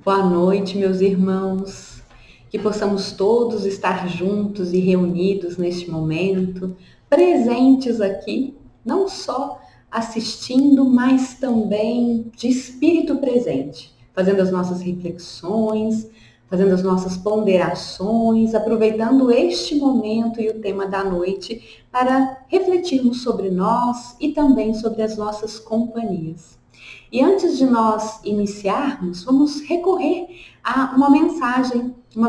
Boa noite, meus irmãos. Que possamos todos estar juntos e reunidos neste momento, presentes aqui, não só assistindo, mas também de espírito presente, fazendo as nossas reflexões, fazendo as nossas ponderações, aproveitando este momento e o tema da noite para refletirmos sobre nós e também sobre as nossas companhias. E antes de nós iniciarmos, vamos recorrer a uma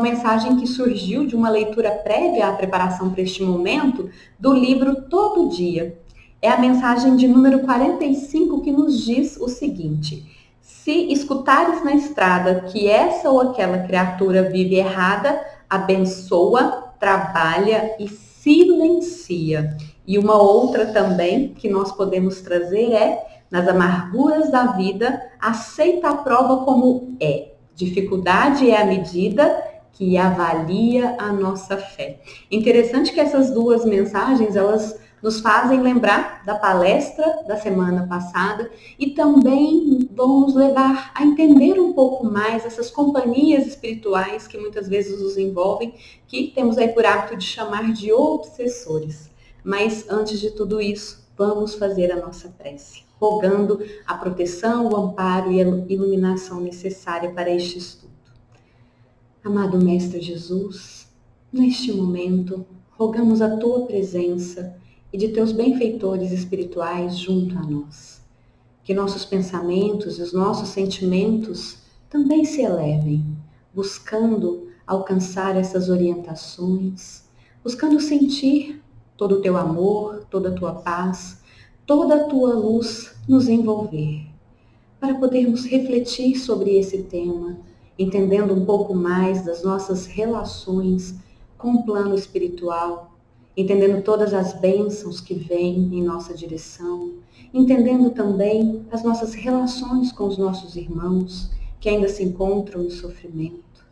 mensagem que surgiu de uma leitura prévia à preparação para este momento do livro Todo Dia. É a mensagem de número 45 que nos diz o seguinte: se escutares na estrada que essa ou aquela criatura vive errada, abençoa, trabalha e silencia. E uma outra também que nós podemos trazer é: nas amarguras da vida, aceita a prova como é. Dificuldade é a medida que avalia a nossa fé. Interessante que essas duas mensagens, elas nos fazem lembrar da palestra da semana passada e também vão nos levar a entender um pouco mais essas companhias espirituais que muitas vezes nos envolvem, que temos aí por hábito de chamar de obsessores. Mas antes de tudo isso, vamos fazer a nossa prece, rogando a proteção, o amparo e a iluminação necessária para este estudo. Amado Mestre Jesus, neste momento, rogamos a Tua presença e de Teus benfeitores espirituais junto a nós. Que nossos pensamentos e os nossos sentimentos também se elevem, buscando alcançar essas orientações, buscando sentir todo o Teu amor, toda a Tua paz, toda a Tua luz nos envolver, para podermos refletir sobre esse tema, entendendo um pouco mais das nossas relações com o plano espiritual, entendendo todas as bênçãos que vêm em nossa direção, entendendo também as nossas relações com os nossos irmãos que ainda se encontram em sofrimento.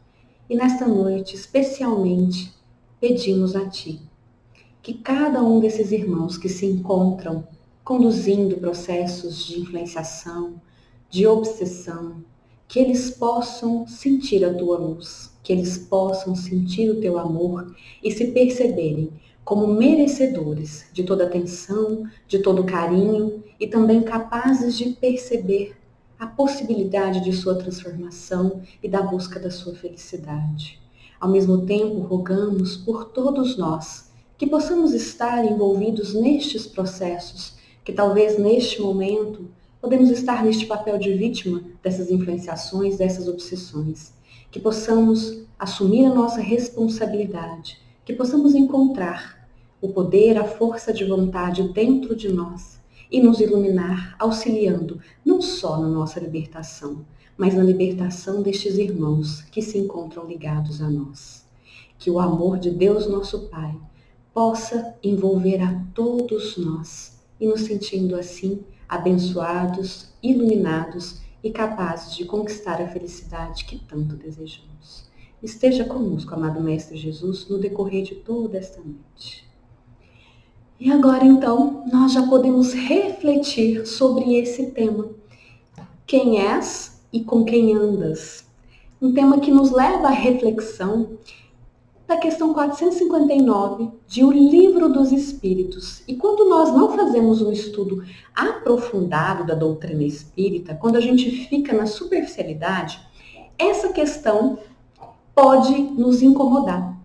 E nesta noite, especialmente, pedimos a Ti que cada um desses irmãos que se encontram conduzindo processos de influenciação, de obsessão, que eles possam sentir a Tua luz, que eles possam sentir o Teu amor e se perceberem como merecedores de toda atenção, de todo carinho e também capazes de perceber a possibilidade de sua transformação e da busca da sua felicidade. Ao mesmo tempo, rogamos por todos nós que possamos estar envolvidos nestes processos, que talvez neste momento podemos estar neste papel de vítima dessas influenciações, dessas obsessões, que possamos assumir a nossa responsabilidade, que possamos encontrar o poder, a força de vontade dentro de nós e nos iluminar, auxiliando não só na nossa libertação, mas na libertação destes irmãos que se encontram ligados a nós. Que o amor de Deus, nosso Pai, possa envolver a todos nós e nos sentindo assim abençoados, iluminados e capazes de conquistar a felicidade que tanto desejamos. Esteja conosco, amado Mestre Jesus, no decorrer de toda esta noite. E agora, então, nós já podemos refletir sobre esse tema. Quem és e com quem andas? Um tema que nos leva à reflexão da questão 459 de O Livro dos Espíritos. E quando nós não fazemos um estudo aprofundado da doutrina espírita, quando a gente fica na superficialidade, essa questão pode nos incomodar.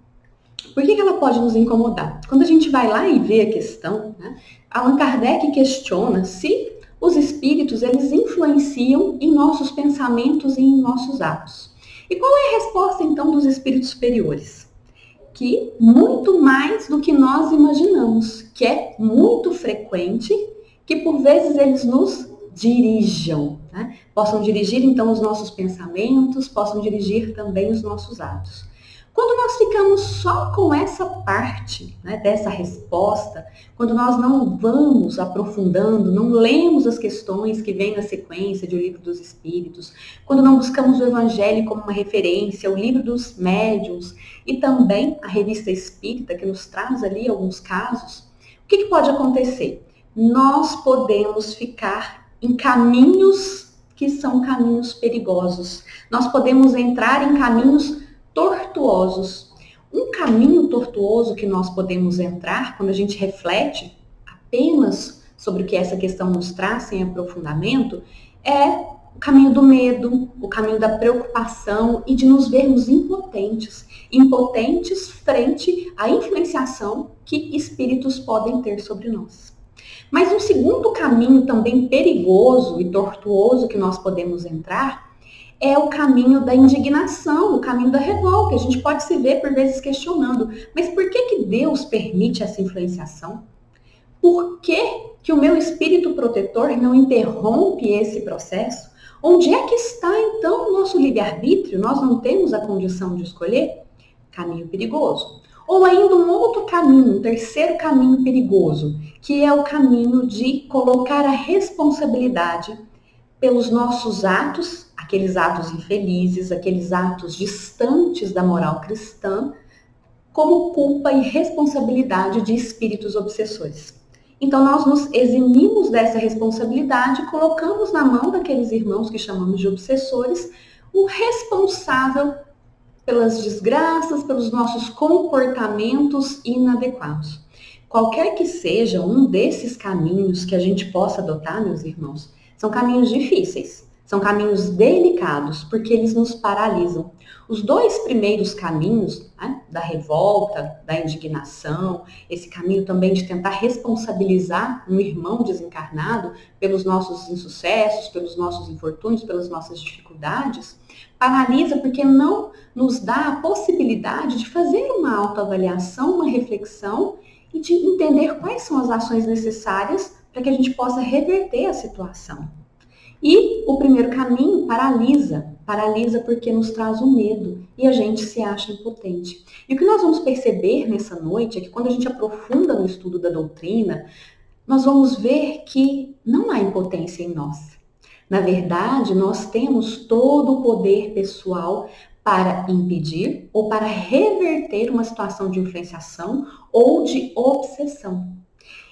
Por que ela pode nos incomodar? Quando a gente vai lá e vê a questão, Allan Kardec questiona se os espíritos eles influenciam em nossos pensamentos e em nossos atos. E qual é a resposta então dos espíritos superiores? Que muito mais do que nós imaginamos, que é muito frequente que por vezes eles nos dirijam, possam dirigir então os nossos pensamentos, possam dirigir também os nossos atos. Quando nós ficamos só com essa parte dessa resposta, quando nós não vamos aprofundando, não lemos as questões que vêm na sequência de O Livro dos Espíritos, quando não buscamos o Evangelho como uma referência, o Livro dos Médiuns e também a Revista Espírita, que nos traz ali alguns casos, o que pode acontecer? Nós podemos ficar em caminhos que são caminhos perigosos. Nós podemos entrar em caminhos tortuosos. Um caminho tortuoso que nós podemos entrar, quando a gente reflete apenas sobre o que essa questão nos traz sem aprofundamento, é o caminho do medo, o caminho da preocupação e de nos vermos impotentes. Impotentes frente à influenciação que espíritos podem ter sobre nós. Mas um segundo caminho também perigoso e tortuoso que nós podemos entrar é o caminho da indignação, o caminho da revolta. A gente pode se ver por vezes questionando, mas por que Deus permite essa influenciação? Por que o meu espírito protetor não interrompe esse processo? Onde é que está então o nosso livre-arbítrio? Nós não temos a condição de escolher? Caminho perigoso. Ou ainda um outro caminho, um terceiro caminho perigoso, que é o caminho de colocar a responsabilidade pelos nossos atos, aqueles atos infelizes, aqueles atos distantes da moral cristã, como culpa e responsabilidade de espíritos obsessores. Então nós nos eximimos dessa responsabilidade e colocamos na mão daqueles irmãos que chamamos de obsessores o responsável pelas desgraças, pelos nossos comportamentos inadequados. Qualquer que seja um desses caminhos que a gente possa adotar, meus irmãos, são caminhos difíceis, são caminhos delicados, porque eles nos paralisam. Os dois primeiros caminhos, né, da revolta, da indignação, esse caminho também de tentar responsabilizar um irmão desencarnado pelos nossos insucessos, pelos nossos infortúnios, pelas nossas dificuldades, paralisa porque não nos dá a possibilidade de fazer uma autoavaliação, uma reflexão e de entender quais são as ações necessárias para que a gente possa reverter a situação. E o primeiro caminho paralisa porque nos traz o medo e a gente se acha impotente. E o que nós vamos perceber nessa noite é que quando a gente aprofunda no estudo da doutrina, nós vamos ver que não há impotência em nós. Na verdade, nós temos todo o poder pessoal para impedir ou para reverter uma situação de influenciação ou de obsessão.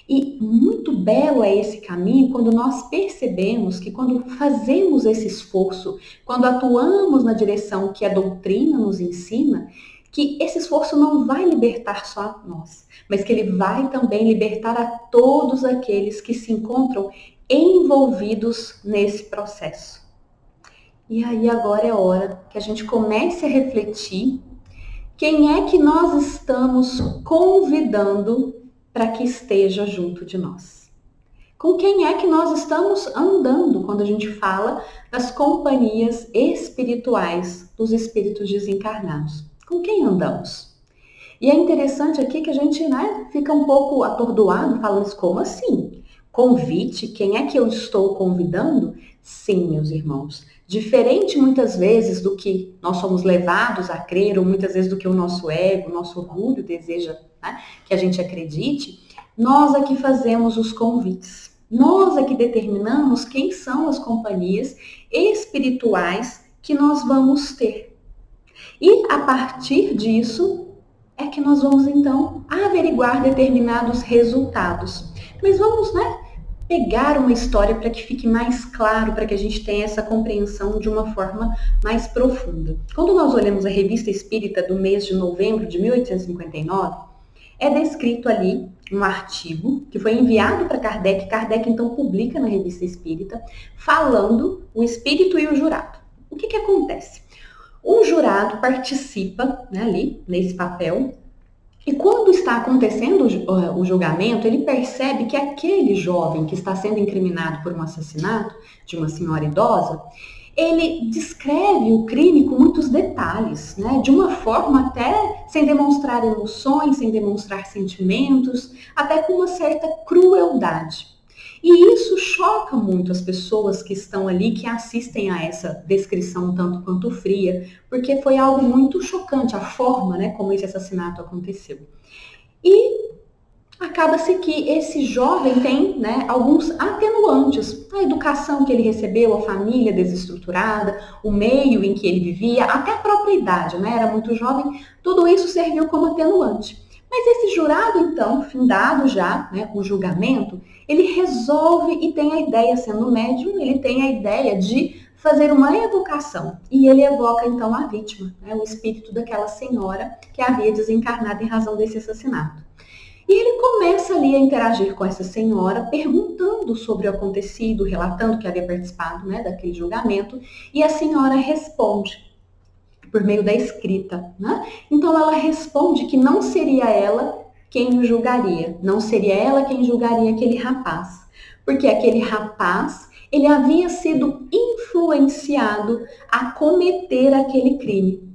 E muito belo é esse caminho quando nós percebemos que quando fazemos esse esforço, quando atuamos na direção que a doutrina nos ensina, que esse esforço não vai libertar só nós, mas que ele vai também libertar a todos aqueles que se encontram envolvidos nesse processo. E aí agora é hora que a gente comece a refletir quem é que nós estamos convidando para que esteja junto de nós. Com quem é que nós estamos andando quando a gente fala das companhias espirituais dos espíritos desencarnados? Com quem andamos? E é interessante aqui que a gente, fica um pouco atordoado, falando como assim? Convite? Quem é que eu estou convidando? Sim, meus irmãos. Diferente muitas vezes do que nós somos levados a crer, ou muitas vezes do que o nosso ego, o nosso orgulho deseja, que a gente acredite, nós aqui fazemos os convites. Nós aqui determinamos quem são as companhias espirituais que nós vamos ter. E a partir disso é que nós vamos então averiguar determinados resultados. Mas vamos, pegar uma história para que fique mais claro, para que a gente tenha essa compreensão de uma forma mais profunda. Quando nós olhamos a Revista Espírita do mês de novembro de 1859, é descrito ali um artigo que foi enviado para Kardec. Kardec então publica na Revista Espírita, falando o espírito e o jurado. O que acontece? Um jurado participa, ali nesse papel, e quando está acontecendo o julgamento, ele percebe que aquele jovem que está sendo incriminado por um assassinato de uma senhora idosa, ele descreve o crime com muitos detalhes, de uma forma até sem demonstrar emoções, sem demonstrar sentimentos, até com uma certa crueldade. E isso choca muito as pessoas que estão ali, que assistem a essa descrição tanto quanto fria, porque foi algo muito chocante, a forma, como esse assassinato aconteceu. E acaba-se que esse jovem tem, alguns atenuantes. A educação que ele recebeu, a família desestruturada, o meio em que ele vivia, até a própria idade, era muito jovem, tudo isso serviu como atenuante. Mas esse jurado, então, findado já, né, o julgamento, ele resolve e tem a ideia, sendo médium, ele tem a ideia de fazer uma evocação. E ele evoca, então, a vítima, né, o espírito daquela senhora que havia desencarnado em razão desse assassinato. E ele começa ali a interagir com essa senhora, perguntando sobre o acontecido, relatando que havia participado, né, daquele julgamento, e a senhora responde por meio da escrita, né? Então ela responde que não seria ela quem o julgaria, não seria ela quem julgaria aquele rapaz, porque aquele rapaz, ele havia sido influenciado a cometer aquele crime,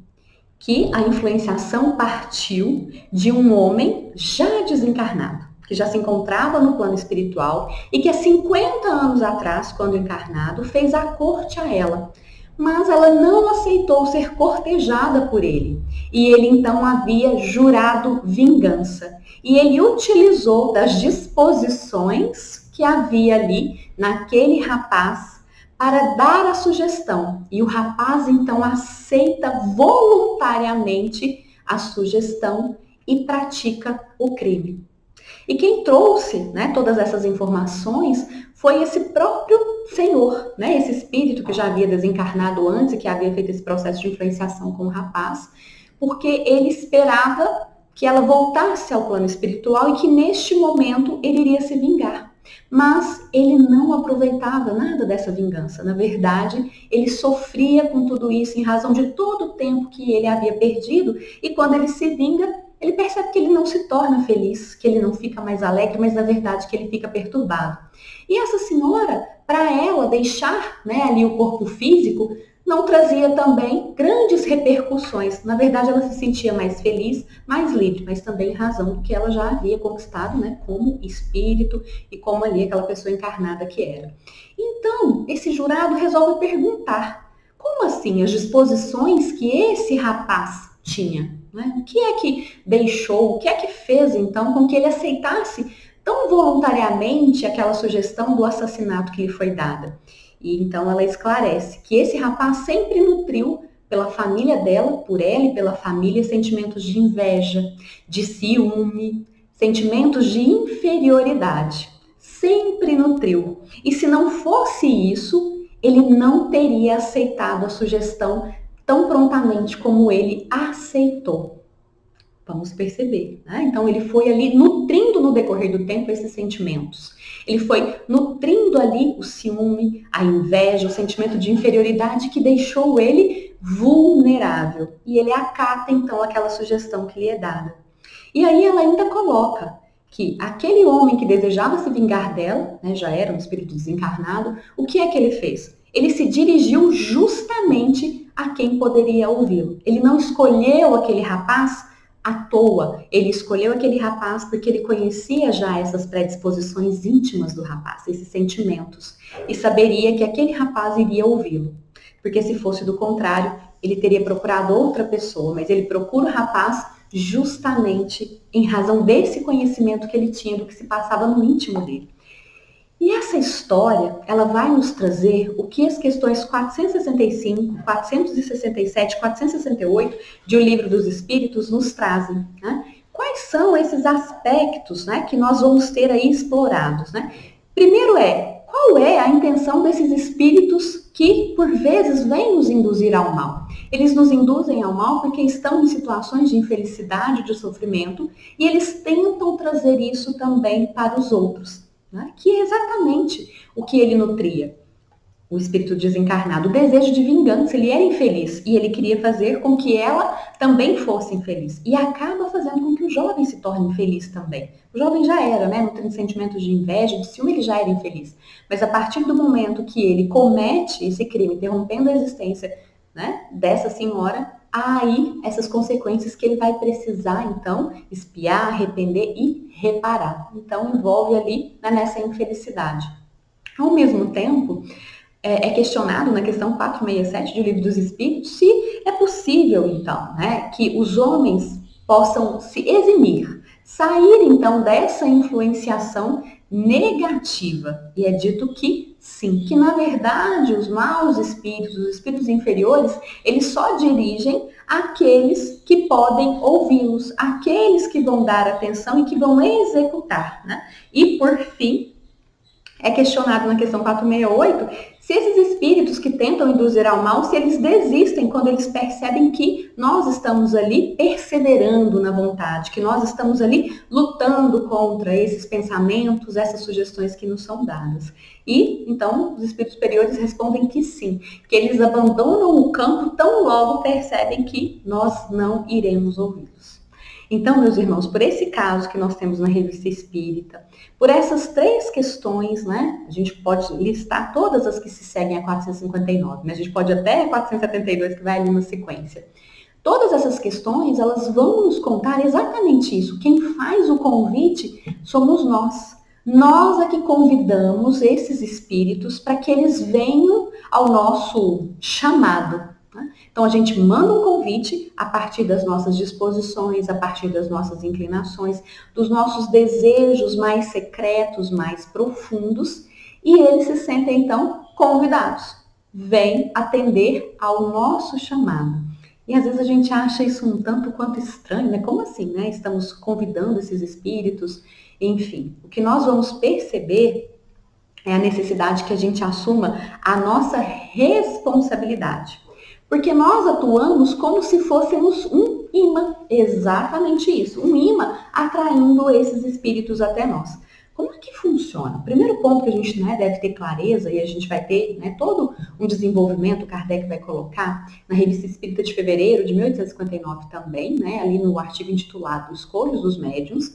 que a influenciação partiu de um homem já desencarnado, que já se encontrava no plano espiritual e que há 50 anos atrás, quando encarnado, fez a corte a ela. Mas ela não aceitou ser cortejada por ele. E ele então havia jurado vingança. E ele utilizou das disposições que havia ali naquele rapaz para dar a sugestão. E o rapaz então aceita voluntariamente a sugestão e pratica o crime. E quem trouxe, né, todas essas informações foi esse próprio senhor, né, esse espírito que já havia desencarnado antes e que havia feito esse processo de influenciação com o rapaz, porque ele esperava que ela voltasse ao plano espiritual e que neste momento ele iria se vingar. Mas ele não aproveitava nada dessa vingança. Na verdade, ele sofria com tudo isso em razão de todo o tempo que ele havia perdido, e quando ele se vinga, ele percebe que ele não se torna feliz, que ele não fica mais alegre, mas na verdade que ele fica perturbado. E essa senhora, para ela deixar, né, ali o corpo físico, não trazia também grandes repercussões. Na verdade, ela se sentia mais feliz, mais livre, mas também em razão do que ela já havia conquistado, né, como espírito e como ali aquela pessoa encarnada que era. Então, esse jurado resolve perguntar: como assim as disposições que esse rapaz tinha? Né? O que é que deixou, o que é que fez então com que ele aceitasse tão voluntariamente aquela sugestão do assassinato que lhe foi dada? E então ela esclarece que esse rapaz sempre nutriu pela família dela, por ela e pela família, sentimentos de inveja, de ciúme, sentimentos de inferioridade. Sempre nutriu. E se não fosse isso, ele não teria aceitado a sugestão tão prontamente como ele aceitou. Vamos perceber, né? Então ele foi ali nutrindo no decorrer do tempo esses sentimentos. Ele foi nutrindo ali o ciúme, a inveja, o sentimento de inferioridade que deixou ele vulnerável. E ele acata então aquela sugestão que lhe é dada. E aí ela ainda coloca que aquele homem que desejava se vingar dela, né, já era um espírito desencarnado, o que é que ele fez? Ele se dirigiu justamente a quem poderia ouvi-lo. Ele não escolheu aquele rapaz à toa. Ele escolheu aquele rapaz porque ele conhecia já essas predisposições íntimas do rapaz, esses sentimentos, e saberia que aquele rapaz iria ouvi-lo. Porque se fosse do contrário, ele teria procurado outra pessoa, mas ele procura o rapaz justamente em razão desse conhecimento que ele tinha do que se passava no íntimo dele. E essa história, ela vai nos trazer o que as questões 465, 467, 468 de O Livro dos Espíritos nos trazem, né? Quais são esses aspectos, né, que nós vamos ter aí explorados, né? Primeiro qual é a intenção desses espíritos que, por vezes, vêm nos induzir ao mal? Eles nos induzem ao mal porque estão em situações de infelicidade, de sofrimento, e eles tentam trazer isso também para os outros. Né? Que é exatamente o que ele nutria, o espírito desencarnado, o desejo de vingança. Ele era infeliz e ele queria fazer com que ela também fosse infeliz, e acaba fazendo com que o jovem se torne infeliz também. O jovem já era, né, nutrindo sentimentos de inveja, de ciúme, ele já era infeliz, mas a partir do momento que ele comete esse crime, interrompendo a existência, né, dessa senhora, há aí essas consequências que ele vai precisar, então, espiar, arrepender e reparar. Então, envolve ali, né, nessa infelicidade. Ao mesmo tempo, é questionado na questão 467 do Livro dos Espíritos se é possível, então, né, que os homens possam se eximir, sair, então, dessa influenciação negativa. E é dito que sim, que na verdade os maus espíritos, os espíritos inferiores, eles só dirigem aqueles que podem ouvi-los, aqueles que vão dar atenção e que vão executar, né? E por fim, é questionado na questão 468 se esses espíritos que tentam induzir ao mal, se eles desistem quando eles percebem que nós estamos ali perseverando na vontade, que nós estamos ali lutando contra esses pensamentos, essas sugestões que nos são dadas. E, então, os espíritos superiores respondem que sim, que eles abandonam o campo tão logo percebem que nós não iremos ouvi-los. Então, meus irmãos, por esse caso que nós temos na Revista Espírita, por essas 3 questões, né? A gente pode listar todas as que se seguem a 459, mas a gente pode até a 472, que vai ali na sequência. Todas essas questões, elas vão nos contar exatamente isso. Quem faz o convite somos nós. Nós é que convidamos esses espíritos para que eles venham ao nosso chamado. Então, a gente manda um convite a partir das nossas disposições, a partir das nossas inclinações, dos nossos desejos mais secretos, mais profundos, e eles se sentem, então, convidados. Vêm atender ao nosso chamado. E às vezes a gente acha isso um tanto quanto estranho, né? Como assim, né? Estamos convidando esses espíritos, enfim. O que nós vamos perceber é a necessidade que a gente assuma a nossa responsabilidade. Porque nós atuamos como se fôssemos um imã, exatamente isso, um imã atraindo esses espíritos até nós. Como é que funciona? O primeiro ponto que a gente deve ter clareza, e a gente vai ter todo um desenvolvimento, Kardec vai colocar na Revista Espírita de fevereiro de 1859 também, ali no artigo intitulado Escolhas dos Médiuns,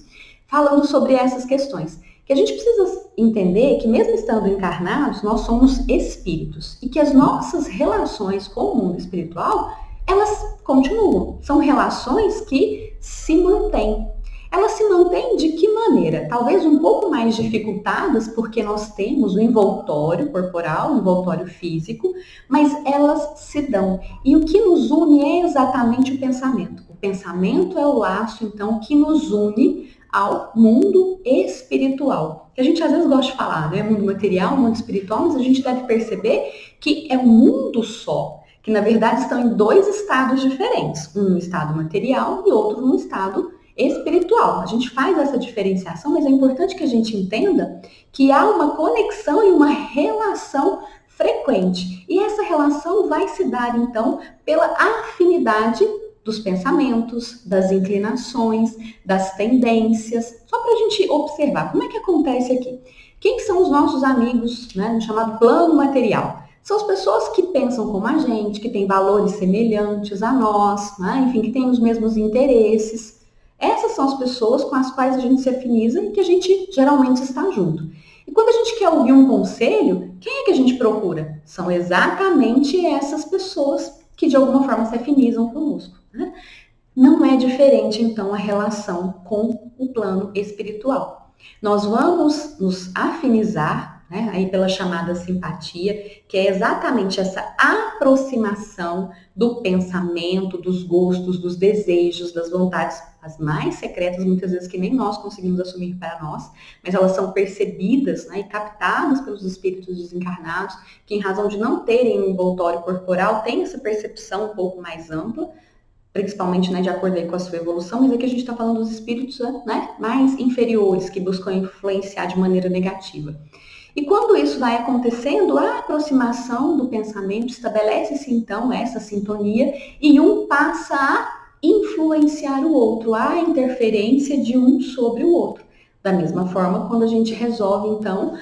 falando sobre essas questões. Que a gente precisa entender que mesmo estando encarnados, nós somos espíritos e que as nossas relações com o mundo espiritual, elas continuam. São relações que se mantêm. Elas se mantêm de que maneira? Talvez um pouco mais dificultadas, porque nós temos o envoltório corporal, o envoltório físico, mas elas se dão. E o que nos une é exatamente o pensamento. O pensamento é o laço, então, que nos une ao mundo espiritual. Que a gente às vezes gosta de falar, né? Mundo material, mundo espiritual, mas a gente deve perceber que é um mundo só, que na verdade estão em 2 estados diferentes, um no estado material e outro no estado espiritual. A gente faz essa diferenciação, mas é importante que a gente entenda que há uma conexão e uma relação frequente. E essa relação vai se dar, então, pela afinidade dos pensamentos, das inclinações, das tendências, só para a gente observar como é que acontece aqui. Quem são os nossos amigos, no chamado plano material? São as pessoas que pensam como a gente, que têm valores semelhantes a nós, enfim, que têm os mesmos interesses. Essas são as pessoas com as quais a gente se afiniza e que a gente geralmente está junto. E quando a gente quer ouvir um conselho, quem é que a gente procura? São exatamente essas pessoas que de alguma forma se afinizam conosco. Não é diferente, então, a relação com o plano espiritual. Nós vamos nos afinizar, aí pela chamada simpatia, que é exatamente essa aproximação do pensamento, dos gostos, dos desejos, das vontades, as mais secretas, muitas vezes que nem nós conseguimos assumir para nós, mas elas são percebidas e captadas pelos espíritos desencarnados, que em razão de não terem um envoltório corporal, têm essa percepção um pouco mais ampla, principalmente de acordo aí com a sua evolução, mas aqui a gente está falando dos espíritos mais inferiores, que buscam influenciar de maneira negativa. E quando isso vai acontecendo, a aproximação do pensamento estabelece-se então essa sintonia e um passa a influenciar o outro, a interferência de um sobre o outro. Da mesma forma, quando a gente resolve então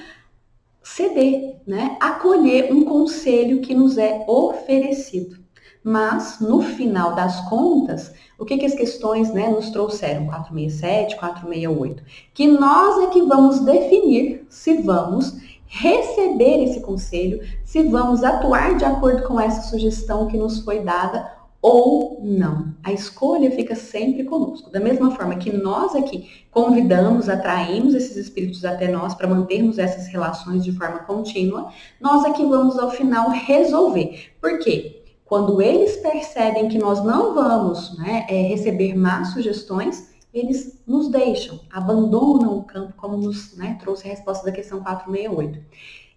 ceder, acolher um conselho que nos é oferecido. Mas, no final das contas, o que as questões nos trouxeram? 467, 468. Que nós é que vamos definir se vamos receber esse conselho, se vamos atuar de acordo com essa sugestão que nos foi dada ou não. A escolha fica sempre conosco. Da mesma forma que nós aqui convidamos, atraímos esses espíritos até nós para mantermos essas relações de forma contínua, nós aqui vamos ao final resolver. Por quê? Quando eles percebem que nós não vamos receber más sugestões, eles nos deixam, abandonam o campo, como nos trouxe a resposta da questão 468.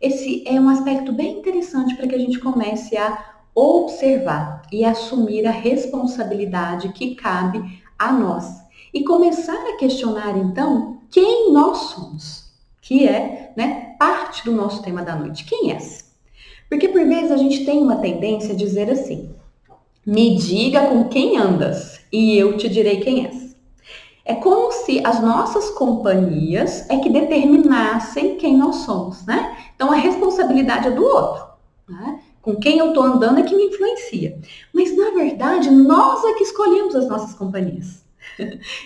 Esse é um aspecto bem interessante para que a gente comece a observar e assumir a responsabilidade que cabe a nós. E começar a questionar, então, quem nós somos, que é parte do nosso tema da noite. Quem és? Porque por vezes a gente tem uma tendência a dizer assim: me diga com quem andas e eu te direi quem és. É como se as nossas companhias é que determinassem quem nós somos, né? Então a responsabilidade é do outro, né? Com quem eu estou andando é que me influencia. Mas na verdade nós é que escolhemos as nossas companhias.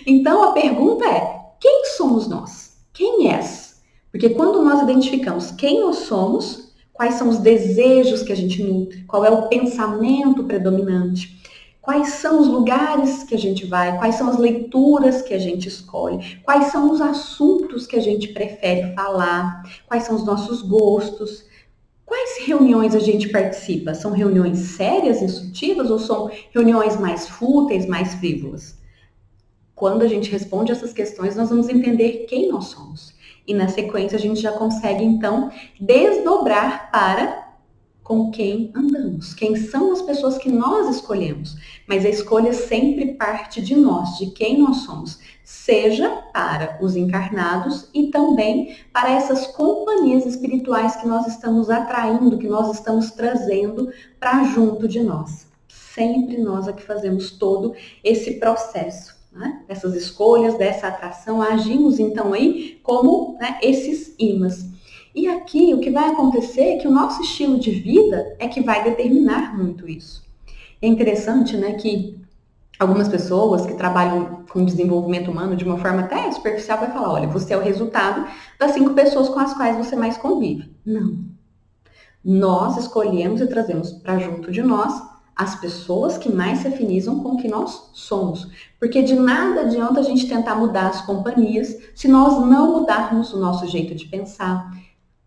Então a pergunta é: quem somos nós? Quem és? Porque quando nós identificamos quem nós somos, quais são os desejos que a gente nutre, qual é o pensamento predominante, quais são os lugares que a gente vai, quais são as leituras que a gente escolhe, quais são os assuntos que a gente prefere falar, quais são os nossos gostos, quais reuniões a gente participa? São reuniões sérias, instrutivas ou são reuniões mais fúteis, mais frívolas? Quando a gente responde essas questões, nós vamos entender quem nós somos. E na sequência a gente já consegue, então, desdobrar para com quem andamos. Quem são as pessoas que nós escolhemos. Mas a escolha sempre parte de nós, de quem nós somos. Seja para os encarnados e também para essas companhias espirituais que nós estamos atraindo, que nós estamos trazendo para junto de nós. Sempre nós é que fazemos todo esse processo. Dessas escolhas, dessa atração, agimos então aí como esses imãs. E aqui o que vai acontecer é que o nosso estilo de vida é que vai determinar muito isso. É interessante que algumas pessoas que trabalham com desenvolvimento humano de uma forma até superficial vai falar: olha, você é o resultado das 5 pessoas com as quais você mais convive. Não. Nós escolhemos e trazemos para junto de nós as pessoas que mais se afinizam com o que nós somos. Porque de nada adianta a gente tentar mudar as companhias se nós não mudarmos o nosso jeito de pensar,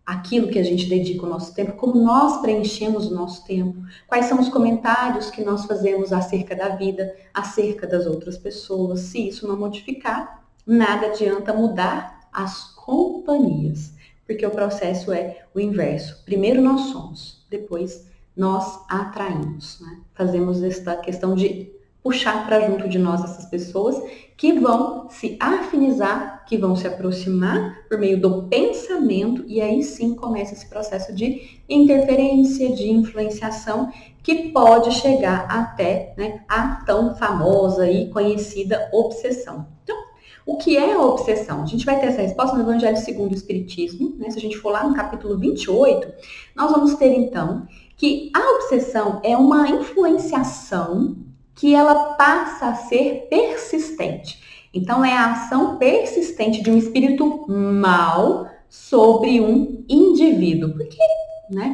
aquilo que a gente dedica o nosso tempo, como nós preenchemos o nosso tempo, quais são os comentários que nós fazemos acerca da vida, acerca das outras pessoas. Se isso não modificar, nada adianta mudar as companhias, porque o processo é o inverso. Primeiro nós somos, depois nós atraímos, Fazemos esta questão de puxar para junto de nós essas pessoas que vão se afinizar, que vão se aproximar por meio do pensamento, e aí sim começa esse processo de interferência, de influenciação, que pode chegar até a tão famosa e conhecida obsessão. Então, o que é a obsessão? A gente vai ter essa resposta no Evangelho segundo o Espiritismo, Se a gente for lá no capítulo 28, nós vamos ter então que a obsessão é uma influenciação que ela passa a ser persistente. Então, é a ação persistente de um espírito mau sobre um indivíduo. Por que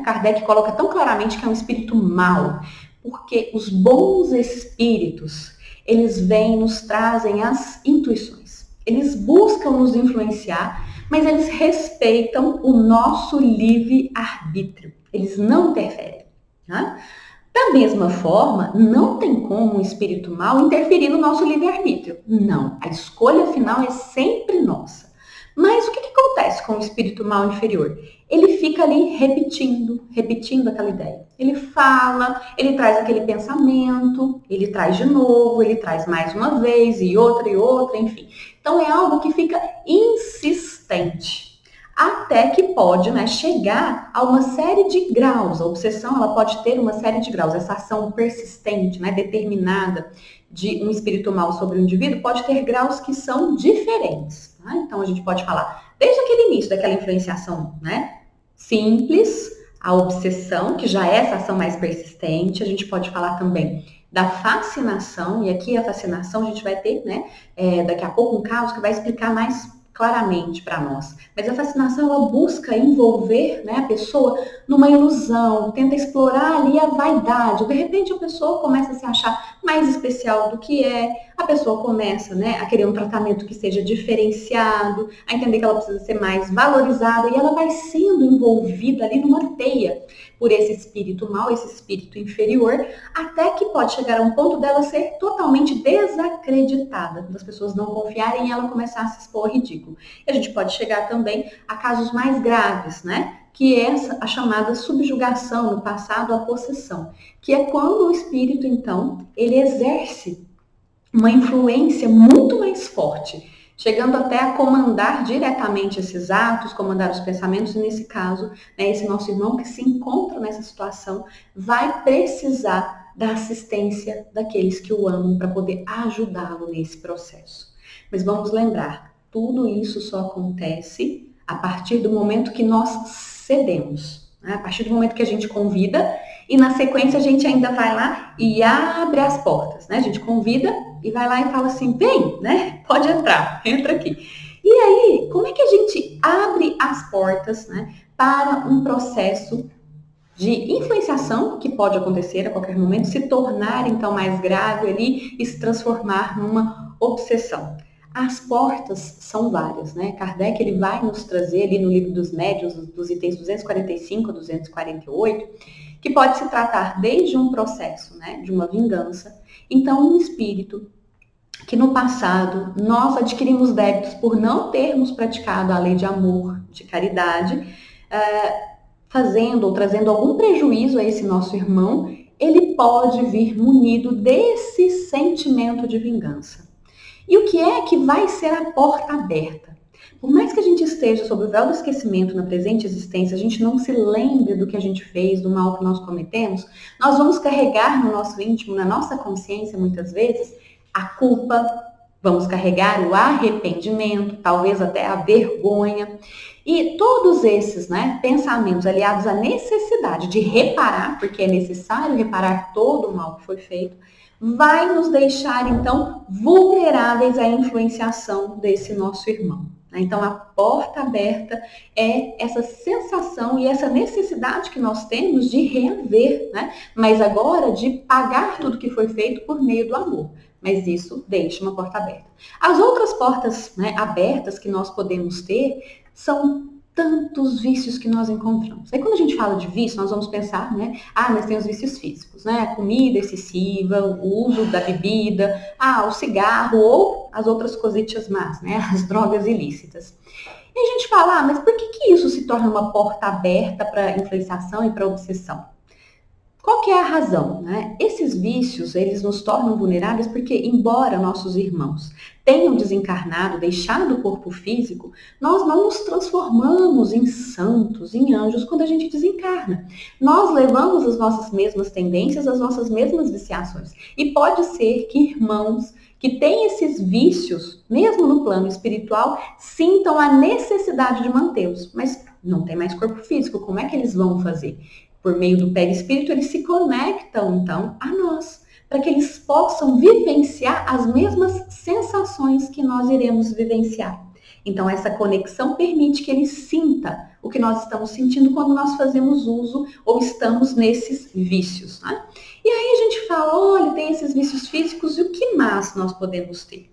Kardec coloca tão claramente que é um espírito mau? Porque os bons espíritos, eles vêm, nos trazem as intuições. Eles buscam nos influenciar, mas eles respeitam o nosso livre-arbítrio. Eles não interferem. Da mesma forma, não tem como um espírito mau interferir no nosso livre-arbítrio. Não, a escolha final é sempre nossa. Mas o que acontece com o espírito mau inferior? Ele fica ali repetindo aquela ideia. Ele fala, ele traz aquele pensamento, ele traz de novo, ele traz mais uma vez e outra, enfim. Então é algo que fica insistente. Até que pode chegar a uma série de graus. A obsessão ela pode ter uma série de graus. Essa ação persistente, determinada de um espírito mau sobre o indivíduo pode ter graus que são diferentes. Então a gente pode falar desde aquele início daquela influenciação simples, a obsessão, que já é essa ação mais persistente. A gente pode falar também da fascinação, e aqui a fascinação a gente vai ter daqui a pouco um caso que vai explicar mais claramente para nós. Mas a fascinação, ela busca envolver a pessoa numa ilusão, tenta explorar ali a vaidade. De repente a pessoa começa a se achar mais especial do que é, a pessoa começa a querer um tratamento que seja diferenciado, a entender que ela precisa ser mais valorizada, e ela vai sendo envolvida ali numa teia. por esse espírito mal, esse espírito inferior, até que pode chegar a um ponto dela ser totalmente desacreditada, das pessoas não confiarem e ela começar a se expor ao ridículo. E a gente pode chegar também a casos mais graves, né? Que é a chamada subjugação, no passado a possessão, que é quando o espírito, então, ele exerce uma influência muito mais forte, chegando até a comandar diretamente esses atos, comandar os pensamentos, e nesse caso, né, esse nosso irmão que se encontra nessa situação vai precisar da assistência daqueles que o amam para poder ajudá-lo nesse processo. Mas vamos lembrar, tudo isso só acontece a partir do momento que nós cedemos, né? A partir do momento que a gente convida e na sequência a gente ainda vai lá e abre as portas, né? A gente convida e vai lá e fala assim, vem, né? Pode entrar, entra aqui. E aí, como é que a gente abre as portas, né, para um processo de influenciação que pode acontecer a qualquer momento, se tornar então mais grave ali e se transformar numa obsessão? As portas são várias, né? Kardec ele vai nos trazer ali no livro dos médiuns, dos itens 245 a 248, que pode se tratar desde um processo, né, de uma vingança. Então, um espírito que no passado nós adquirimos débitos por não termos praticado a lei de amor, de caridade, fazendo ou trazendo algum prejuízo a esse nosso irmão, ele pode vir munido desse sentimento de vingança. E o que é que vai ser a porta aberta? Por mais que a gente esteja sob o véu do esquecimento na presente existência, a gente não se lembre do que a gente fez, do mal que nós cometemos, nós vamos carregar no nosso íntimo, na nossa consciência, muitas vezes, a culpa, vamos carregar o arrependimento, talvez até a vergonha. E todos esses, né, pensamentos aliados à necessidade de reparar, porque é necessário reparar todo o mal que foi feito, vai nos deixar, então, vulneráveis à influenciação desse nosso irmão. Então, a porta aberta é essa sensação e essa necessidade que nós temos de reaver, né? Mas agora de pagar tudo que foi feito por meio do amor. Mas isso deixa uma porta aberta. As outras portas, né, abertas que nós podemos ter são tantos vícios que nós encontramos. Aí quando a gente fala de vício, nós vamos pensar, né? Mas tem os vícios físicos, né? A comida excessiva, o uso da bebida, o cigarro ou as outras cositas más, né? As drogas ilícitas. E a gente fala, mas por que isso se torna uma porta aberta para influenciação e para obsessão? Qual que é a razão, né? Esses vícios, eles nos tornam vulneráveis porque, embora nossos irmãos tenham desencarnado, deixado o corpo físico, nós não nos transformamos em santos, em anjos, quando a gente desencarna. Nós levamos as nossas mesmas tendências, as nossas mesmas viciações. E pode ser que irmãos que têm esses vícios, mesmo no plano espiritual, sintam a necessidade de mantê-los, mas não tem mais corpo físico, como é que eles vão fazer? Por meio do perispírito, eles se conectam, então, a nós, para que eles possam vivenciar as mesmas sensações que nós iremos vivenciar. Então, essa conexão permite que ele sinta o que nós estamos sentindo quando nós fazemos uso ou estamos nesses vícios, né? E aí a gente fala, olha, tem esses vícios físicos, e o que mais nós podemos ter?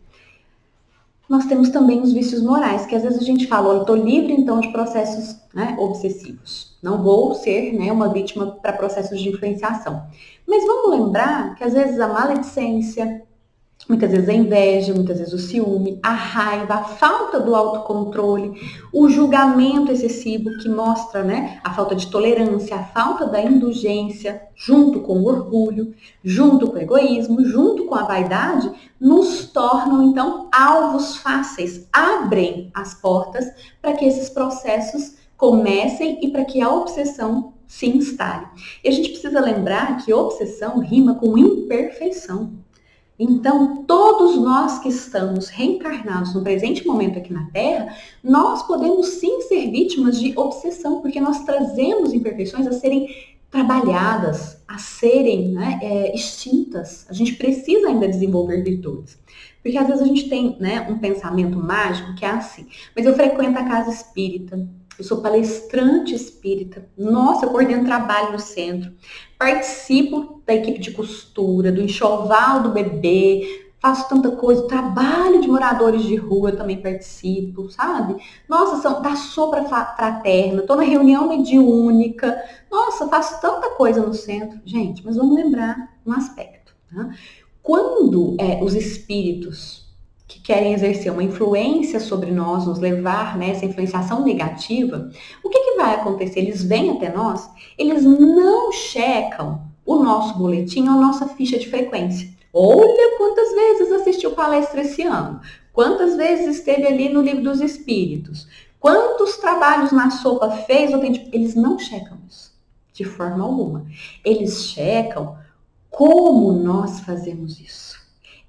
Nós temos também os vícios morais, que às vezes a gente fala, olha, eu estou livre então de processos, né, obsessivos. Não vou ser, né, uma vítima para processos de influenciação. Mas vamos lembrar que às vezes a maledicência, muitas vezes a inveja, muitas vezes o ciúme, a raiva, a falta do autocontrole, o julgamento excessivo que mostra, né, a falta de tolerância, a falta da indulgência, junto com o orgulho, junto com o egoísmo, junto com a vaidade, nos tornam, então, alvos fáceis, abrem as portas para que esses processos comecem e para que a obsessão se instale. E a gente precisa lembrar que obsessão rima com imperfeição. Então, todos nós que estamos reencarnados no presente momento aqui na Terra, nós podemos sim ser vítimas de obsessão, porque nós trazemos imperfeições a serem trabalhadas, a serem, né, extintas. A gente precisa ainda desenvolver virtudes. Porque às vezes a gente tem, né, um pensamento mágico que é assim, mas eu frequento a casa espírita, eu sou palestrante espírita, nossa, eu coordeno trabalho no centro, participo da equipe de costura, do enxoval do bebê, faço tanta coisa, trabalho de moradores de rua, eu também participo, sabe? Nossa, da sopa fraterna, tô na reunião mediúnica, nossa, faço tanta coisa no centro. Gente, mas vamos lembrar um aspecto, tá? Quando os espíritos que querem exercer uma influência sobre nós, nos levar nessa influenciação negativa, o que vai acontecer? Eles vêm até nós, eles não checam o nosso boletim ou a nossa ficha de frequência. Olha quantas vezes assistiu palestra esse ano, quantas vezes esteve ali no Livro dos Espíritos, quantos trabalhos na sopa fez, eles não checam isso, de forma alguma. Eles checam como nós fazemos isso.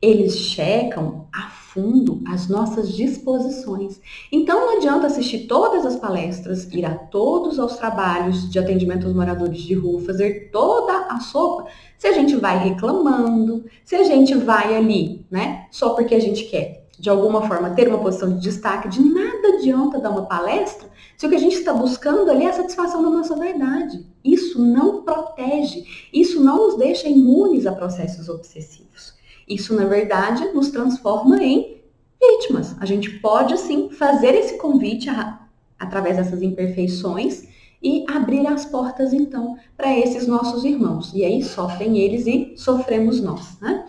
Eles checam a fundo as nossas disposições. Então não adianta assistir todas as palestras, ir a todos os trabalhos de atendimento aos moradores de rua, fazer toda a sopa, se a gente vai reclamando, se a gente vai ali, né, só porque a gente quer, de alguma forma, ter uma posição de destaque, de nada adianta dar uma palestra se o que a gente está buscando ali é a satisfação da nossa verdade. Isso não protege, isso não nos deixa imunes a processos obsessivos. Isso, na verdade, nos transforma em vítimas. A gente pode, sim, fazer esse convite através dessas imperfeições e abrir as portas, então, para esses nossos irmãos. E aí sofrem eles e sofremos nós, né?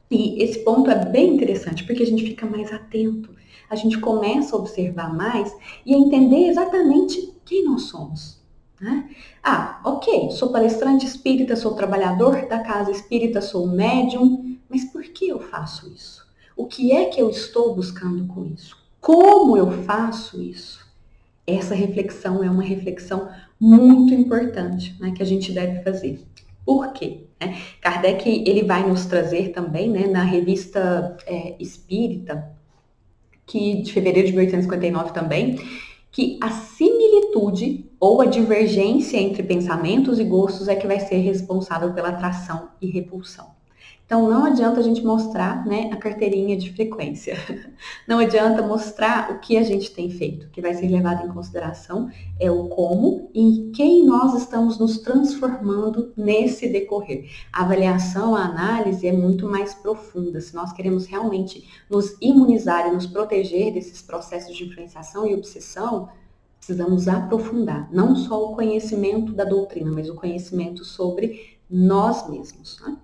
E esse ponto é bem interessante, porque a gente fica mais atento, a gente começa a observar mais e a entender exatamente quem nós somos, né? Ah, ok, sou palestrante espírita, sou trabalhador da casa espírita, sou médium, mas por que eu faço isso? O que é que eu estou buscando com isso? Como eu faço isso? Essa reflexão é uma reflexão muito importante, né, que a gente deve fazer. Por quê? Kardec ele vai nos trazer também, né, na revista Espírita, que de fevereiro de 1859 também, que a similitude ou a divergência entre pensamentos e gostos é que vai ser responsável pela atração e repulsão. Então, não adianta a gente mostrar, né, a carteirinha de frequência. Não adianta mostrar o que a gente tem feito. O que vai ser levado em consideração é o como e em quem nós estamos nos transformando nesse decorrer. A avaliação, a análise é muito mais profunda. Se nós queremos realmente nos imunizar e nos proteger desses processos de influenciação e obsessão, precisamos aprofundar não só o conhecimento da doutrina, mas o conhecimento sobre nós mesmos, né?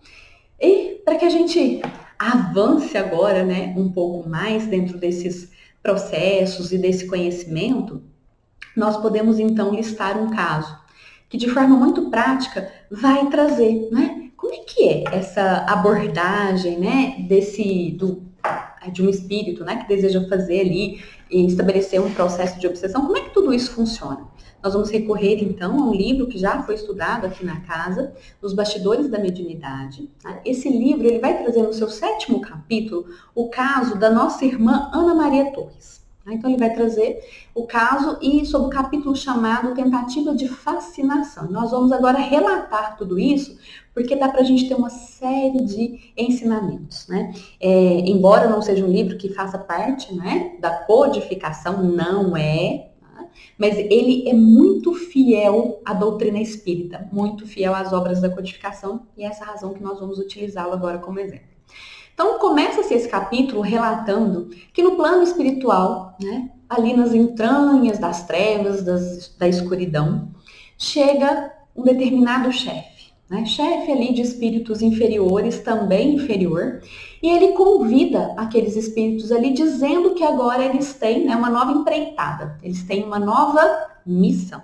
E para que a gente avance agora, né, um pouco mais dentro desses processos e desse conhecimento, nós podemos então listar um caso que de forma muito prática vai trazer, né, como é que é essa abordagem, né, de um espírito, né, que deseja fazer ali e estabelecer um processo de obsessão, como é que tudo isso funciona? Nós vamos recorrer, então, a um livro que já foi estudado aqui na casa, Os Bastidores da Mediunidade. Esse livro ele vai trazer no seu 7º capítulo o caso da nossa irmã Ana Maria Torres. Então, ele vai trazer o caso e sobre o capítulo chamado Tentativa de Fascinação. Nós vamos agora relatar tudo isso, porque dá para a gente ter uma série de ensinamentos, né? Embora não seja um livro que faça parte, né, da codificação, não é, mas ele é muito fiel à doutrina espírita, muito fiel às obras da codificação, e é essa razão que nós vamos utilizá-lo agora como exemplo. Então, começa-se esse capítulo relatando que no plano espiritual, né, ali nas entranhas das trevas, da escuridão, chega um determinado chefe, né, chefe ali de espíritos inferiores, também inferior, e ele convida aqueles espíritos ali dizendo que agora eles têm, né, uma nova empreitada, eles têm uma nova missão.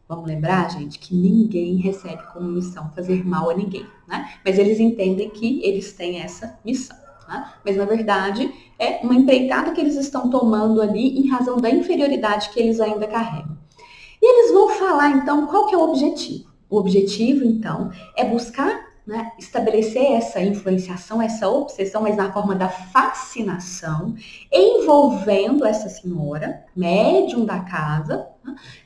Vamos lembrar, gente, que ninguém recebe como missão fazer mal a ninguém, né? Mas eles entendem que eles têm essa missão, né? Mas, na verdade, é uma empreitada que eles estão tomando ali em razão da inferioridade que eles ainda carregam. E eles vão falar, então, qual que é o objetivo? O objetivo, então, é buscar, né, estabelecer essa influenciação, essa obsessão, mas na forma da fascinação, envolvendo essa senhora, médium da casa,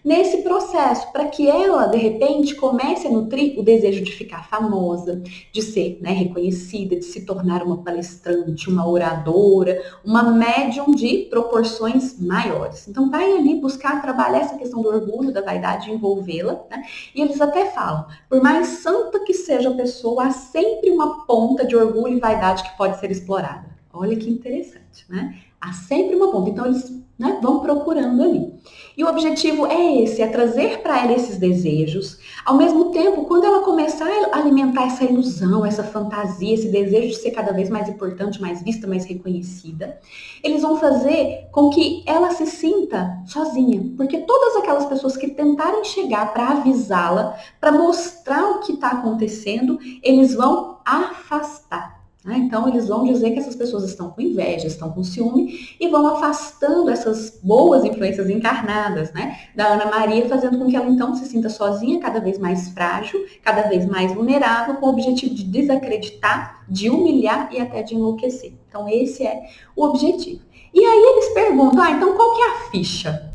nesse processo, para que ela, de repente, comece a nutrir o desejo de ficar famosa, de ser, né, reconhecida, de se tornar uma palestrante, uma oradora, uma médium de proporções maiores. Então, vai ali buscar trabalhar essa questão do orgulho, da vaidade, envolvê-la, né? E eles até falam, por mais santa que seja a pessoa, há sempre uma ponta de orgulho e vaidade que pode ser explorada. Olha que interessante, né? Há sempre uma ponta. Então, eles, né, vão procurando ali. E o objetivo é esse, é trazer para ela esses desejos. Ao mesmo tempo, quando ela começar a alimentar essa ilusão, essa fantasia, esse desejo de ser cada vez mais importante, mais vista, mais reconhecida, eles vão fazer com que ela se sinta sozinha. Porque todas aquelas pessoas que tentarem chegar para avisá-la, para mostrar o que está acontecendo, eles vão afastar. Então, eles vão dizer que essas pessoas estão com inveja, estão com ciúme e vão afastando essas boas influências encarnadas, né, da Ana Maria, fazendo com que ela então se sinta sozinha, cada vez mais frágil, cada vez mais vulnerável, com o objetivo de desacreditar, de humilhar e até de enlouquecer. Então, esse é o objetivo. E aí eles perguntam, então qual que é a ficha?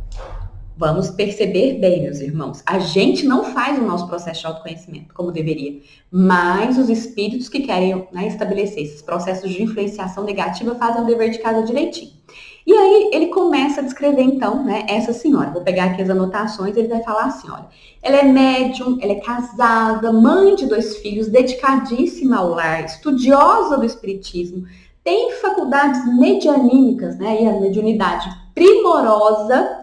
Vamos perceber bem, meus irmãos, a gente não faz o nosso processo de autoconhecimento como deveria, mas os espíritos que querem, né, estabelecer esses processos de influenciação negativa fazem o dever de casa direitinho. E aí ele começa a descrever então, né, essa senhora. Vou pegar aqui as anotações, ele vai falar assim, olha, ela é médium, ela é casada, mãe de 2 filhos, dedicadíssima ao lar, estudiosa do espiritismo, tem faculdades medianímicas, né, e a mediunidade primorosa.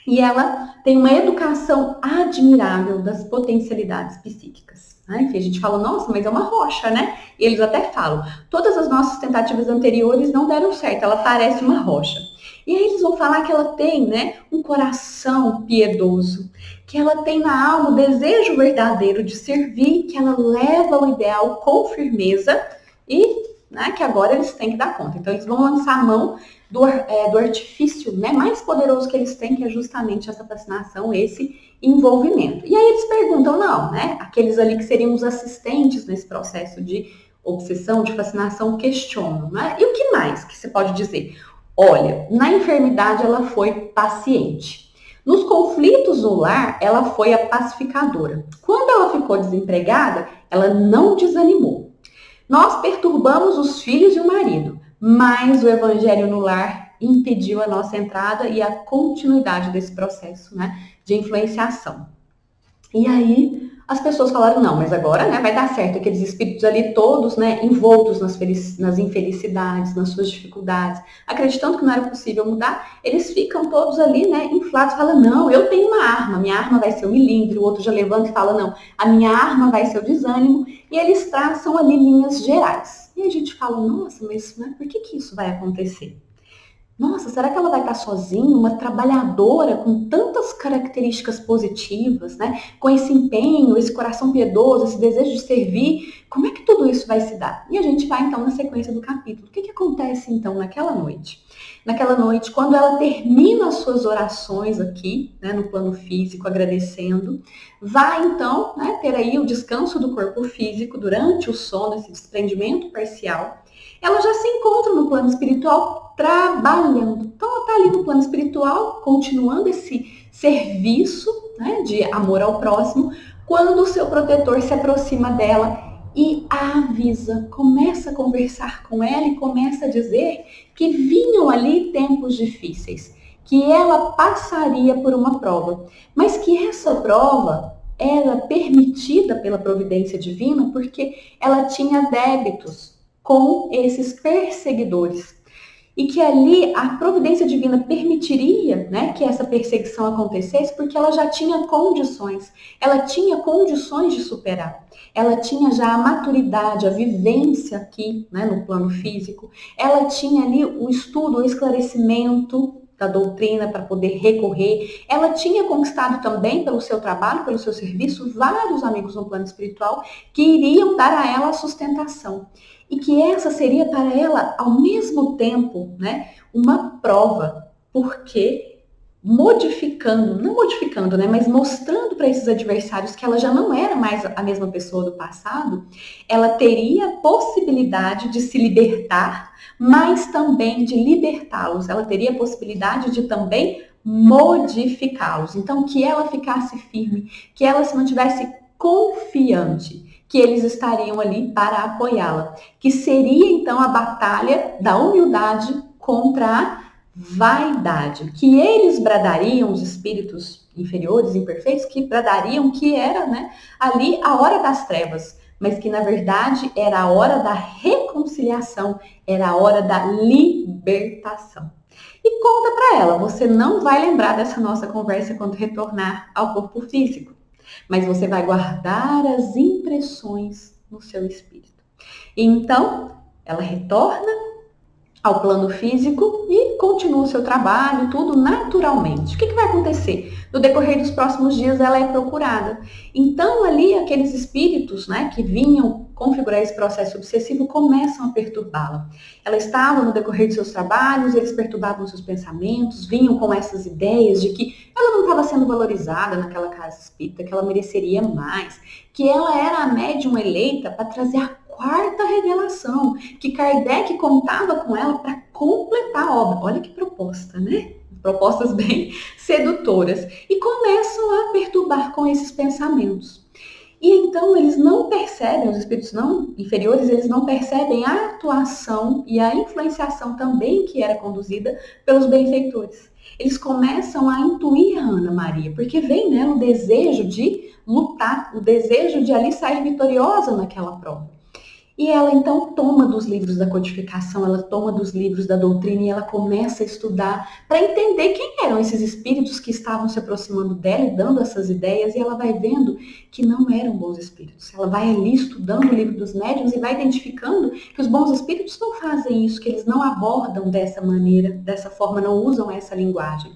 E ela tem uma educação admirável das potencialidades psíquicas. Enfim, a gente fala, nossa, mas é uma rocha, né? E eles até falam, todas as nossas tentativas anteriores não deram certo, ela parece uma rocha. E aí eles vão falar que ela tem, né, um coração piedoso, que ela tem na alma o desejo verdadeiro de servir, que ela leva o ideal com firmeza e, né, que agora eles têm que dar conta. Então, eles vão lançar a mão do artifício, né, mais poderoso que eles têm, que é justamente essa fascinação, esse envolvimento. E aí eles perguntam, não, né, aqueles ali que seriam os assistentes nesse processo de obsessão, de fascinação, questionam, né? E o que mais que você pode dizer? Olha, na enfermidade ela foi paciente. Nos conflitos no lar, ela foi a pacificadora. Quando ela ficou desempregada, ela não desanimou. Nós perturbamos os filhos e o marido, mas o evangelho no lar impediu a nossa entrada e a continuidade desse processo, né, de influenciação. E aí as pessoas falaram, não, mas agora, né, vai dar certo. Aqueles espíritos ali todos, né, envoltos nas infelicidades, nas suas dificuldades, acreditando que não era possível mudar, eles ficam todos ali, né, inflados, falam, não, eu tenho uma arma, minha arma vai ser o milindre, o outro já levanta e fala, não, a minha arma vai ser o desânimo, e eles traçam ali linhas gerais. E a gente fala, nossa, mas, né, por que isso vai acontecer? Nossa, será que ela vai estar sozinha, uma trabalhadora com tantas características positivas, né? Com esse empenho, esse coração piedoso, esse desejo de servir? Como é que tudo isso vai se dar? E a gente vai então na sequência do capítulo. O que acontece então naquela noite? Naquela noite, quando ela termina as suas orações aqui, né, no plano físico, agradecendo, vai então, né, ter aí o descanso do corpo físico durante o sono, esse desprendimento parcial. Ela já se encontra no plano espiritual trabalhando. Então, ela está ali no plano espiritual, continuando esse serviço, né, de amor ao próximo, quando o seu protetor se aproxima dela e a avisa, começa a conversar com ela e começa a dizer que vinham ali tempos difíceis, que ela passaria por uma prova, mas que essa prova era permitida pela providência divina porque ela tinha débitos com esses perseguidores. E que ali a providência divina permitiria, né, que essa perseguição acontecesse porque ela já tinha condições. Ela tinha condições de superar. Ela tinha já a maturidade, a vivência aqui, né, no plano físico. Ela tinha ali o estudo, o esclarecimento da doutrina para poder recorrer. Ela tinha conquistado também pelo seu trabalho, pelo seu serviço, vários amigos no plano espiritual que iriam dar a ela a sustentação. E que essa seria para ela, ao mesmo tempo, né, uma prova, porque não modificando, né, mas mostrando para esses adversários que ela já não era mais a mesma pessoa do passado, ela teria a possibilidade de se libertar, mas também de libertá-los. Ela teria a possibilidade de também modificá-los. Então, que ela ficasse firme, que ela se mantivesse confiante, que eles estariam ali para apoiá-la, que seria então a batalha da humildade contra a vaidade, que eles bradariam, os espíritos inferiores, imperfeitos, que bradariam que era, né, ali a hora das trevas, mas que na verdade era a hora da reconciliação, era a hora da libertação. E conta para ela, você não vai lembrar dessa nossa conversa quando retornar ao corpo físico, mas você vai guardar as impressões no seu espírito. E então, ela retorna ao plano físico e continua o seu trabalho, tudo naturalmente. O que vai acontecer? No decorrer dos próximos dias, ela é procurada. Então, ali, aqueles espíritos, né, que vinham configurar esse processo obsessivo começam a perturbá-la. Ela estava no decorrer de seus trabalhos, eles perturbavam seus pensamentos, vinham com essas ideias de que ela não estava sendo valorizada naquela casa espírita, que ela mereceria mais, que ela era a médium eleita para trazer a quarta revelação, que Kardec contava com ela para completar a obra. Olha que proposta, né? Propostas bem sedutoras. E começam a perturbar com esses pensamentos. E então eles não percebem, os espíritos não inferiores, eles não percebem a atuação e a influenciação também que era conduzida pelos benfeitores. Eles começam a intuir a Ana Maria, porque vem nela o desejo de lutar, o desejo de ali sair vitoriosa naquela prova. E ela então toma dos livros da codificação, ela toma dos livros da doutrina e ela começa a estudar para entender quem eram esses espíritos que estavam se aproximando dela e dando essas ideias, e ela vai vendo que não eram bons espíritos. Ela vai ali estudando o livro dos médiuns e vai identificando que os bons espíritos não fazem isso, que eles não abordam dessa maneira, dessa forma, não usam essa linguagem.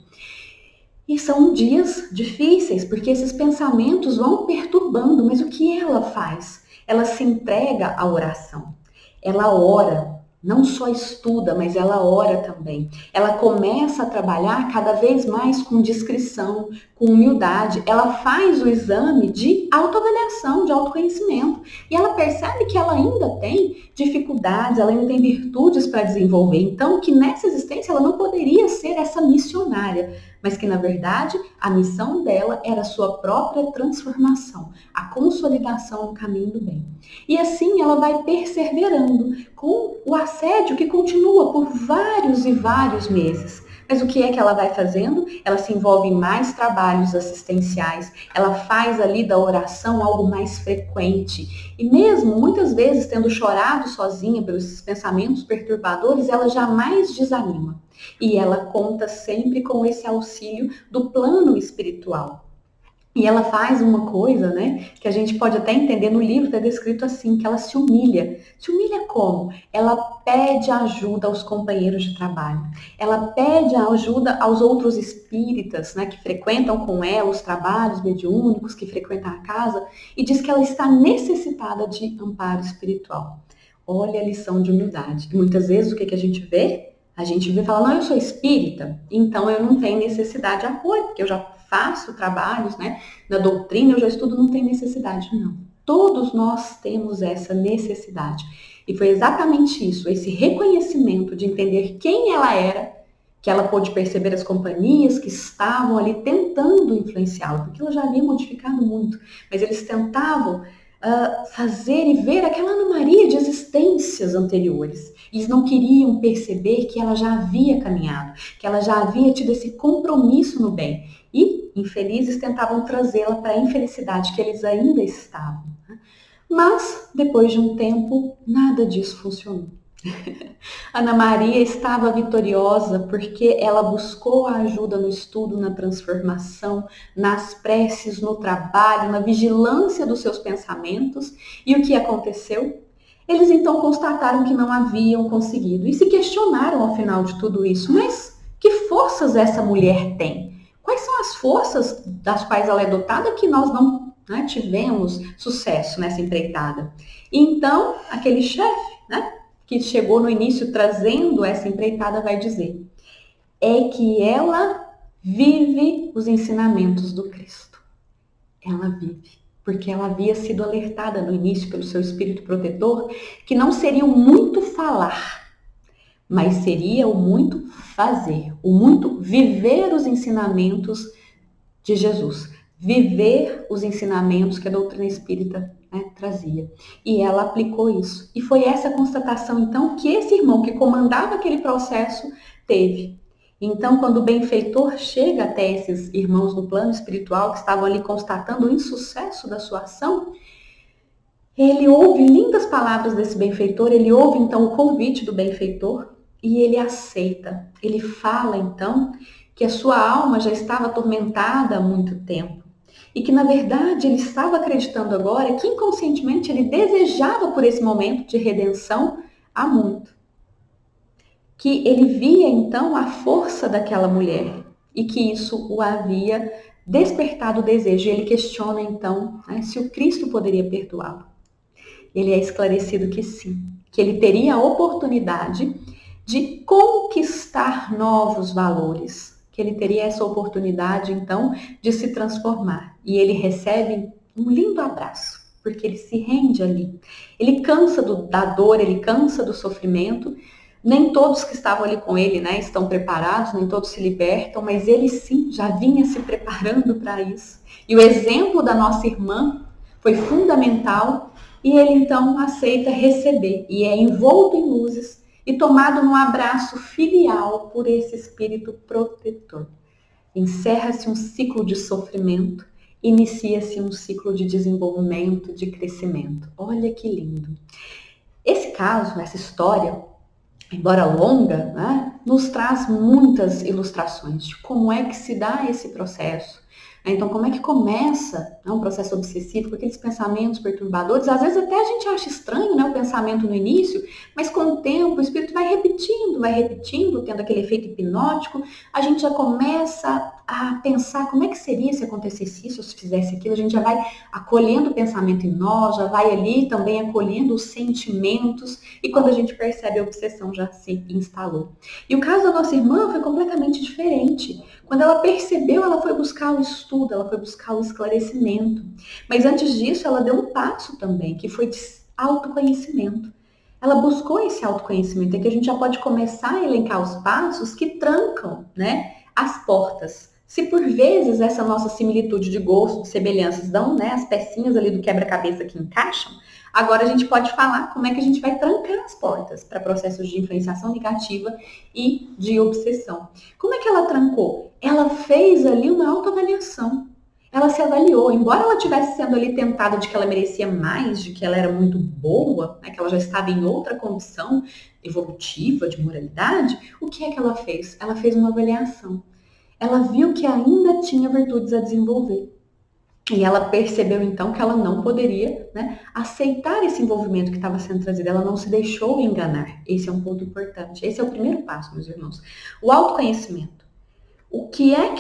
E são dias difíceis, porque esses pensamentos vão perturbando, mas o que ela faz? Ela se entrega à oração. Ela ora, não só estuda, mas ela ora também. Ela começa a trabalhar cada vez mais com discrição, com humildade. Ela faz o exame de autoavaliação, de autoconhecimento. E ela percebe que ela ainda tem dificuldades, ela ainda tem virtudes para desenvolver. Então, que nessa existência ela não poderia ser essa missionária, mas que, na verdade, a missão dela era a sua própria transformação, a consolidação no caminho do bem. E assim ela vai perseverando com o assédio que continua por vários e vários meses. Mas o que é que ela vai fazendo? Ela se envolve em mais trabalhos assistenciais, ela faz ali da oração algo mais frequente. E mesmo, muitas vezes, tendo chorado sozinha pelos pensamentos perturbadores, ela jamais desanima. E ela conta sempre com esse auxílio do plano espiritual. E ela faz uma coisa, né, que a gente pode até entender no livro, está descrito assim, que ela se humilha. Se humilha como? Ela pede ajuda aos companheiros de trabalho. Ela pede ajuda aos outros espíritas, né, que frequentam com ela os trabalhos mediúnicos, que frequentam a casa, e diz que ela está necessitada de amparo espiritual. Olha a lição de humildade. E muitas vezes o que a gente vê? A gente vê e fala, não, eu sou espírita, então eu não tenho necessidade de apoio, porque eu já faço trabalhos, né? Na doutrina eu já estudo, não tem necessidade, não. Todos nós temos essa necessidade. E foi exatamente isso, esse reconhecimento de entender quem ela era, que ela pôde perceber as companhias que estavam ali tentando influenciá-la, porque ela já havia modificado muito, mas eles tentavam fazer e ver aquela Ana Maria de existências anteriores. Eles não queriam perceber que ela já havia caminhado, que ela já havia tido esse compromisso no bem. E, infelizes, tentavam trazê-la para a infelicidade que eles ainda estavam. Mas, depois de um tempo, nada disso funcionou. Ana Maria estava vitoriosa porque ela buscou a ajuda no estudo, na transformação, nas preces, no trabalho, na vigilância dos seus pensamentos. E o que aconteceu? Eles então constataram que não haviam conseguido e se questionaram ao final de tudo isso. Mas que forças essa mulher tem? Quais são as forças das quais ela é dotada que nós não, né, tivemos sucesso nessa empreitada? E então, aquele chefe, né, que chegou no início trazendo essa empreitada, vai dizer, é que ela vive os ensinamentos do Cristo. Ela vive, porque ela havia sido alertada no início pelo seu espírito protetor que não seria o muito falar, mas seria o muito fazer, o muito viver os ensinamentos de Jesus, viver os ensinamentos que a doutrina espírita, né, trazia. E ela aplicou isso. E foi essa constatação, então, que esse irmão que comandava aquele processo teve. Então, quando o benfeitor chega até esses irmãos no plano espiritual que estavam ali constatando o insucesso da sua ação, ele ouve lindas palavras desse benfeitor, ele ouve então o convite do benfeitor e ele aceita. Ele fala então que a sua alma já estava atormentada há muito tempo e que na verdade ele estava acreditando agora que inconscientemente ele desejava por esse momento de redenção há muito. Que ele via então a força daquela mulher e que isso o havia despertado o desejo. E ele questiona então, né, se o Cristo poderia perdoá-lo. Ele é esclarecido que sim, que ele teria a oportunidade de conquistar novos valores, que ele teria essa oportunidade, então, de se transformar. E ele recebe um lindo abraço, porque ele se rende ali. Ele cansa da dor, ele cansa do sofrimento. Nem todos que estavam ali com ele, né, estão preparados, nem todos se libertam, mas ele sim já vinha se preparando para isso. E o exemplo da nossa irmã foi fundamental. E ele então aceita receber e é envolto em luzes e tomado num abraço filial por esse espírito protetor. Encerra-se um ciclo de sofrimento, inicia-se um ciclo de desenvolvimento, de crescimento. Olha que lindo! Esse caso, essa história, embora longa, né, nos traz muitas ilustrações de como é que se dá esse processo. Então, como é que começa, né, um processo obsessivo com aqueles pensamentos perturbadores? Às vezes até a gente acha estranho, né, o pensamento no início, mas com o tempo o espírito vai repetindo, tendo aquele efeito hipnótico, a gente já começa a pensar como é que seria se acontecesse isso, ou se fizesse aquilo, a gente já vai acolhendo o pensamento em nós, já vai ali também acolhendo os sentimentos, e quando a gente percebe a obsessão já se instalou. E o caso da nossa irmã foi completamente diferente. Quando ela percebeu, ela foi buscar o estudo, ela foi buscar o esclarecimento. Mas antes disso, ela deu um passo também, que foi de autoconhecimento. Ela buscou esse autoconhecimento, é que a gente já pode começar a elencar os passos que trancam, né, as portas. Se por vezes essa nossa similitude de gosto, de semelhanças dão, né, as pecinhas ali do quebra-cabeça que encaixam, agora a gente pode falar como é que a gente vai trancar as portas para processos de influenciação negativa e de obsessão. Como é que ela trancou? Ela fez ali uma autoavaliação. Ela se avaliou, embora ela estivesse sendo ali tentada de que ela merecia mais, de que ela era muito boa, né, que ela já estava em outra condição evolutiva, de moralidade, o que é que ela fez? Ela fez uma avaliação. Ela viu que ainda tinha virtudes a desenvolver. E ela percebeu então que ela não poderia, né, aceitar esse envolvimento que estava sendo trazido. Ela não se deixou enganar. Esse é um ponto importante. Esse é o primeiro passo, meus irmãos. O autoconhecimento. O que é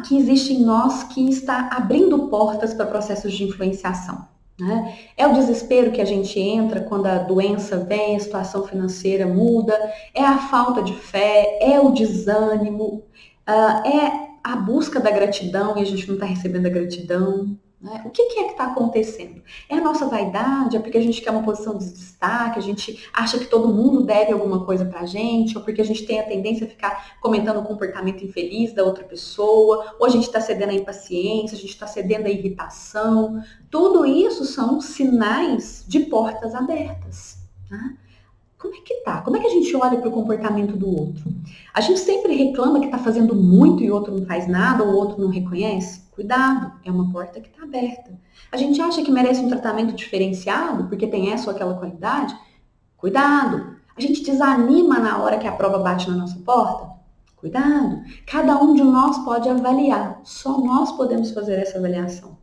que existe em nós que está abrindo portas para processos de influenciação? Né? É o desespero que a gente entra quando a doença vem, a situação financeira muda, é a falta de fé, é o desânimo, é a busca da gratidão e a gente não está recebendo a gratidão. Né? O que é que está acontecendo? É a nossa vaidade? É porque a gente quer uma posição de destaque? A gente acha que todo mundo deve alguma coisa pra gente? Ou porque a gente tem a tendência a ficar comentando o comportamento infeliz da outra pessoa? Ou a gente está cedendo à impaciência? A gente está cedendo à irritação? Tudo isso são sinais de portas abertas. Tá? Como é que tá? Como é que a gente olha para o comportamento do outro? A gente sempre reclama que está fazendo muito e o outro não faz nada, ou o outro não reconhece? Cuidado, é uma porta que está aberta. A gente acha que merece um tratamento diferenciado porque tem essa ou aquela qualidade? Cuidado. A gente desanima na hora que a prova bate na nossa porta? Cuidado. Cada um de nós pode avaliar. Só nós podemos fazer essa avaliação.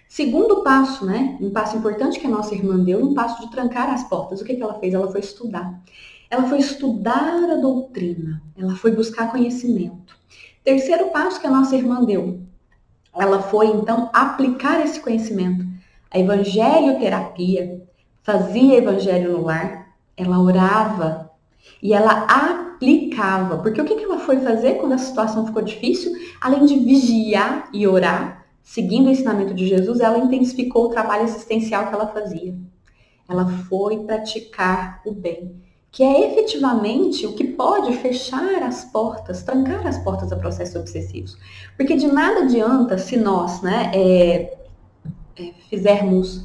Segundo passo, né? Um passo importante que a nossa irmã deu, um passo de trancar as portas. O que ela fez? Ela foi estudar. Ela foi estudar a doutrina. Ela foi buscar conhecimento. Terceiro passo que a nossa irmã deu. Ela foi, então, aplicar esse conhecimento. A evangelioterapia, fazia evangelho no lar, ela orava e ela aplicava. Porque o que ela foi fazer quando a situação ficou difícil? Além de vigiar e orar, seguindo o ensinamento de Jesus, ela intensificou o trabalho assistencial que ela fazia. Ela foi praticar o bem, que é efetivamente o que pode fechar as portas, trancar as portas a processos obsessivos. Porque de nada adianta se nós, fizermos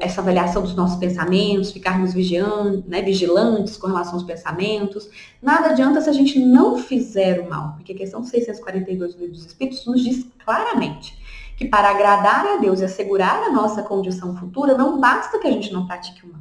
essa avaliação dos nossos pensamentos, ficarmos vigilantes com relação aos pensamentos. Nada adianta se a gente não fizer o mal, porque a questão 642 do Livro dos Espíritos nos diz claramente que para agradar a Deus e assegurar a nossa condição futura, não basta que a gente não pratique o mal.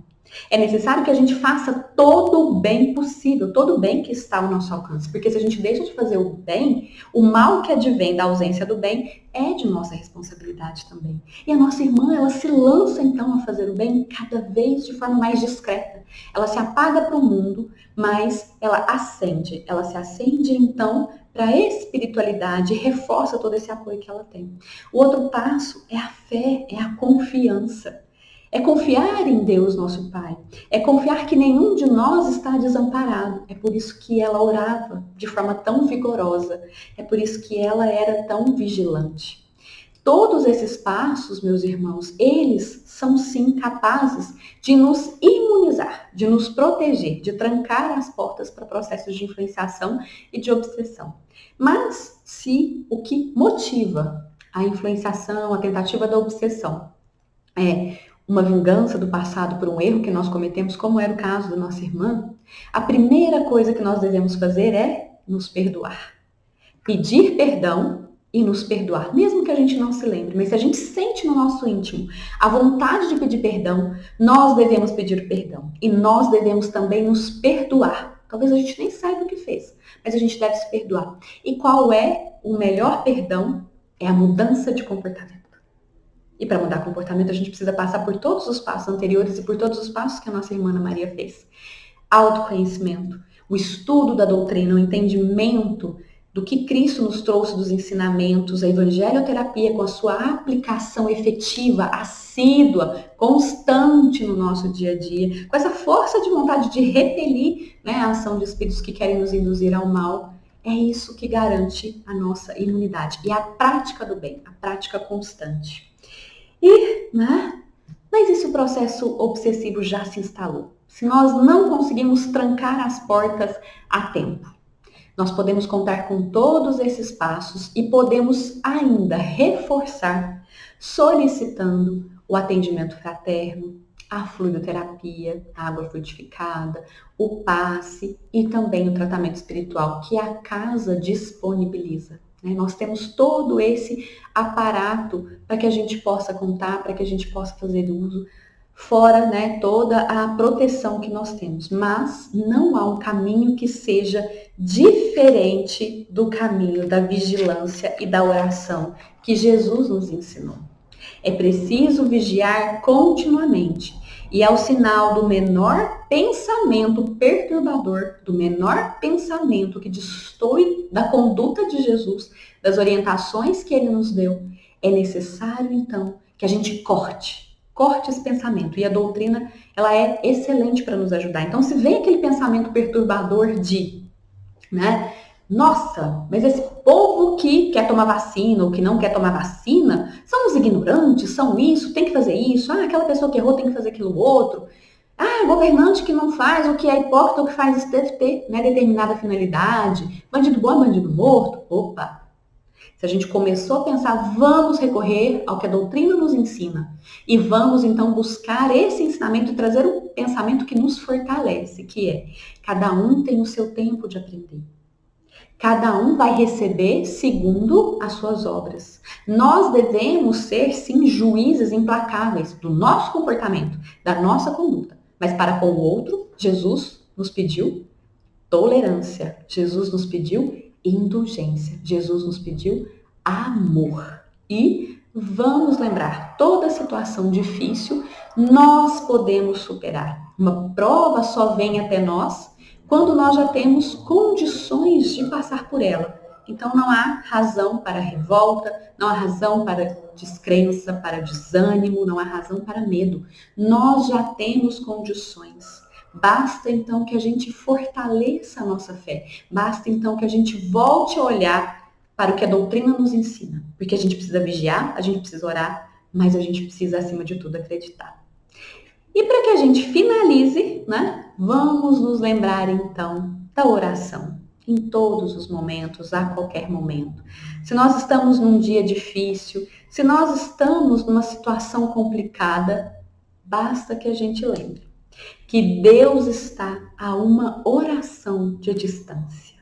É necessário que a gente faça todo o bem possível, todo o bem que está ao nosso alcance. Porque se a gente deixa de fazer o bem, o mal que advém da ausência do bem é de nossa responsabilidade também. E a nossa irmã, ela se lança então a fazer o bem cada vez de forma mais discreta. Ela se apaga para o mundo, mas ela acende. Ela se acende então para a espiritualidade e reforça todo esse apoio que ela tem. O outro passo é a fé, é a confiança. É confiar em Deus, nosso Pai. É confiar que nenhum de nós está desamparado. É por isso que ela orava de forma tão vigorosa. É por isso que ela era tão vigilante. Todos esses passos, meus irmãos, eles são sim capazes de nos imunizar, de nos proteger, de trancar as portas para processos de influenciação e de obsessão. Mas se o que motiva a influenciação, a tentativa da obsessão é uma vingança do passado por um erro que nós cometemos, como era o caso da nossa irmã, a primeira coisa que nós devemos fazer é nos perdoar. Pedir perdão e nos perdoar, mesmo que a gente não se lembre, mas se a gente sente no nosso íntimo a vontade de pedir perdão, nós devemos pedir perdão e nós devemos também nos perdoar. Talvez a gente nem saiba o que fez, mas a gente deve se perdoar. E qual é o melhor perdão? É a mudança de comportamento. E para mudar comportamento, a gente precisa passar por todos os passos anteriores e por todos os passos que a nossa irmã Ana Maria fez. Autoconhecimento, o estudo da doutrina, o entendimento do que Cristo nos trouxe dos ensinamentos, a evangelioterapia com a sua aplicação efetiva, assídua, constante no nosso dia a dia, com essa força de vontade de repelir a ação de espíritos que querem nos induzir ao mal. É isso que garante a nossa imunidade. E a prática do bem, a prática constante. Mas e se o processo obsessivo já se instalou? Se nós não conseguimos trancar as portas a tempo? Nós podemos contar com todos esses passos e podemos ainda reforçar solicitando o atendimento fraterno, a fluidoterapia, a água fluidificada, o passe e também o tratamento espiritual que a casa disponibiliza. Nós temos todo esse aparato para que a gente possa contar, para que a gente possa fazer uso, fora toda a proteção que nós temos. Mas não há um caminho que seja diferente do caminho da vigilância e da oração que Jesus nos ensinou. É preciso vigiar continuamente. E é o sinal do menor pensamento perturbador, do menor pensamento que destoe da conduta de Jesus, das orientações que ele nos deu. É necessário, então, que a gente corte esse pensamento. E a doutrina, ela é excelente para nos ajudar. Então, se vem aquele pensamento perturbador de, nossa, mas esse povo que quer tomar vacina ou que não quer tomar vacina são os ignorantes, são isso, tem que fazer isso. Aquela pessoa que errou tem que fazer aquilo outro. Governante que não faz, o que é hipócrita, o que faz isso deve ter determinada finalidade. Bandido bom é bandido morto. Opa! Se a gente começou a pensar, vamos recorrer ao que a doutrina nos ensina. E vamos, então, buscar esse ensinamento e trazer um pensamento que nos fortalece, que é, cada um tem o seu tempo de aprender. Cada um vai receber segundo as suas obras. Nós devemos ser, sim, juízes implacáveis do nosso comportamento, da nossa conduta. Mas para com o outro, Jesus nos pediu tolerância. Jesus nos pediu indulgência. Jesus nos pediu amor. E vamos lembrar, toda situação difícil nós podemos superar. Uma prova só vem até nós quando nós já temos condições de passar por ela. Então não há razão para revolta, não há razão para descrença, para desânimo, não há razão para medo. Nós já temos condições. Basta então que a gente fortaleça a nossa fé. Basta então que a gente volte a olhar para o que a doutrina nos ensina. Porque a gente precisa vigiar, a gente precisa orar, mas a gente precisa, acima de tudo, acreditar. E para que a gente finalize, né? Vamos nos lembrar então da oração em todos os momentos, a qualquer momento. Se nós estamos num dia difícil, se nós estamos numa situação complicada, basta que a gente lembre que Deus está a uma oração de distância.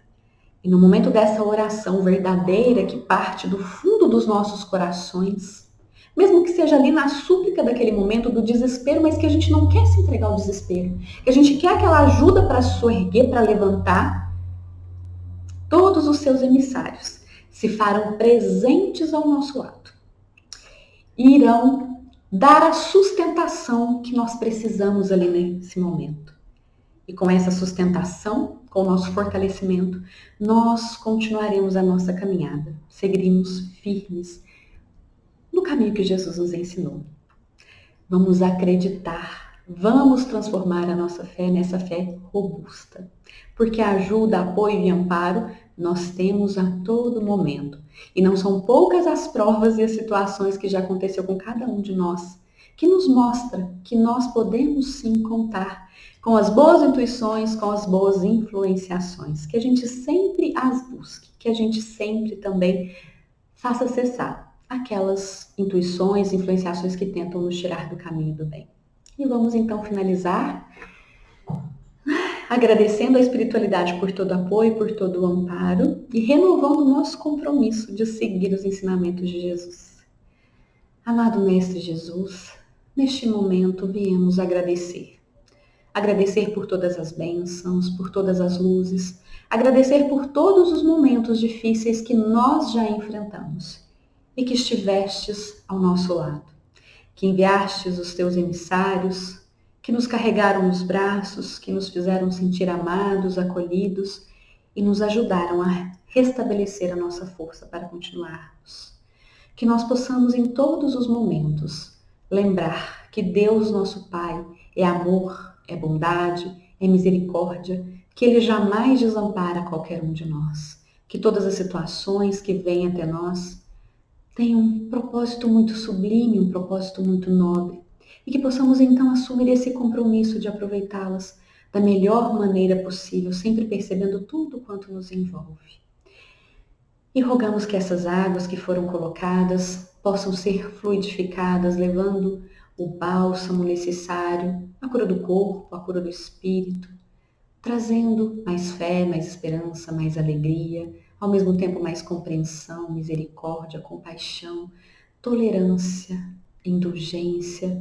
E no momento dessa oração verdadeira que parte do fundo dos nossos corações, mesmo que seja ali na súplica daquele momento do desespero, mas que a gente não quer se entregar ao desespero, que a gente quer aquela ajuda para soerguer, para levantar, todos os seus emissários se farão presentes ao nosso lado e irão dar a sustentação que nós precisamos ali nesse momento. E com essa sustentação, com o nosso fortalecimento, nós continuaremos a nossa caminhada, seguiremos firmes no caminho que Jesus nos ensinou. Vamos acreditar, vamos transformar a nossa fé nessa fé robusta, porque ajuda, apoio e amparo nós temos a todo momento. E não são poucas as provas e as situações que já aconteceu com cada um de nós, que nos mostra que nós podemos sim contar com as boas intuições, com as boas influenciações, que a gente sempre as busque, que a gente sempre também faça cessar aquelas intuições, influenciações que tentam nos tirar do caminho do bem. E vamos então finalizar agradecendo a espiritualidade por todo o apoio, por todo o amparo e renovando o nosso compromisso de seguir os ensinamentos de Jesus. Amado Mestre Jesus, neste momento viemos agradecer. Agradecer por todas as bênçãos, por todas as luzes, agradecer por todos os momentos difíceis que nós já enfrentamos e que estivestes ao nosso lado, que enviastes os teus emissários, que nos carregaram nos braços, que nos fizeram sentir amados, acolhidos e nos ajudaram a restabelecer a nossa força para continuarmos. Que nós possamos em todos os momentos lembrar que Deus, nosso Pai, é amor, é bondade, é misericórdia, que Ele jamais desampara qualquer um de nós, que todas as situações que vêm até nós têm um propósito muito sublime, um propósito muito nobre, e que possamos então assumir esse compromisso de aproveitá-las da melhor maneira possível, sempre percebendo tudo quanto nos envolve. E rogamos que essas águas que foram colocadas possam ser fluidificadas, levando o bálsamo necessário, a cura do corpo, a cura do espírito, trazendo mais fé, mais esperança, mais alegria, ao mesmo tempo mais compreensão, misericórdia, compaixão, tolerância, indulgência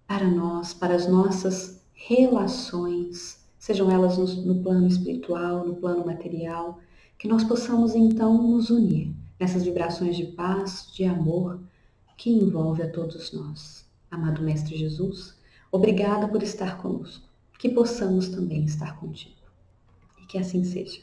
para nós, para as nossas relações, sejam elas no plano espiritual, no plano material, que nós possamos então nos unir nessas vibrações de paz, de amor que envolve a todos nós. Amado Mestre Jesus, obrigada por estar conosco, que possamos também estar contigo. E que assim seja.